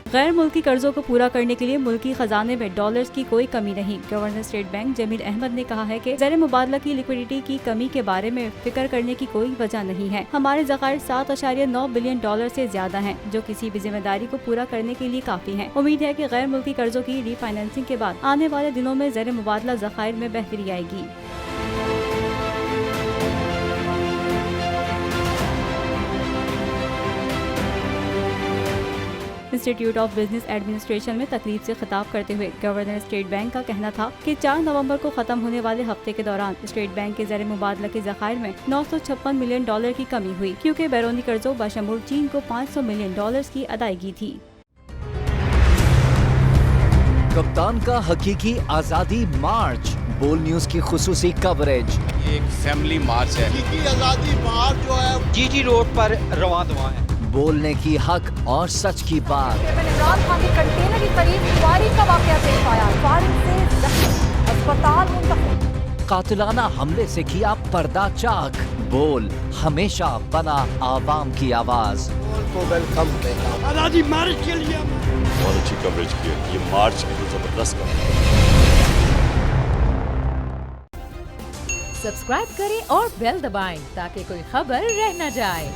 गैर मुल्की कर्जों को पूरा करने के लिए मुल्की खजाने में डॉलर्स की कोई कमी नहीं। Governor State Bank Jameel Ahmed ने कहा है कि ज़र मुबादला की लिक्विडिटी की कमी के बारे में फिक्र करने की कोई वजह नहीं है। हमारे ज़खायर 7.9 बिलियन डॉलर से ज्यादा हैं, जो किसी भी जिम्मेदारी को पूरा करने के लिए काफी हैं। उम्मीद है कि गैर मुल्की कर्जों की रीफाइनेंसिंग के बाद आने वाले दिनों में ज़र मुबादला ज़खायर में बेहतरी आएगी। इंस्टीट्यूट ऑफ बिजनेस एडमिनिस्ट्रेशन में तकरीब से खिताब करते हुए गवर्नर स्टेट बैंक का कहना था कि 4 नवंबर को खत्म होने वाले हफ्ते के दौरान स्टेट बैंक के ज़र मुबादला के ज़खायर में 956 मिलियन डॉलर की कमी हुई, क्योंकि बैरूनी कर्जों बशमूल चीन को 500 मिलियन डॉलर्स की अदायगी थी। कप्तान का हकीकी आजादी मार्च, बोल न्यूज की खुसूसी कवरेज। ये एक फैमिली मार्च है। हकीकी आजादी मार्च जो है जीटी रोड पर रवां दवा है। बोलने की हक और सच की बात। इमरान खान के कंटेनर के करीब फायरिंग का वाकया पेश आया। फायरिंग से जख्मी अस्पताल मुंतकिल। कातिलाना हमले से किया पर्दा चाक। बोल हमेशा बना आवाम की आवाज। को वेलकम करेगा। आजादी मार्च के लिए बहुत अच्छी कवरेज की है। ये मार्च की तो जबरदस्त कवरेज। सब्सक्राइब करें और बेल दबाएं ताकि कोई खबर रह न जाए।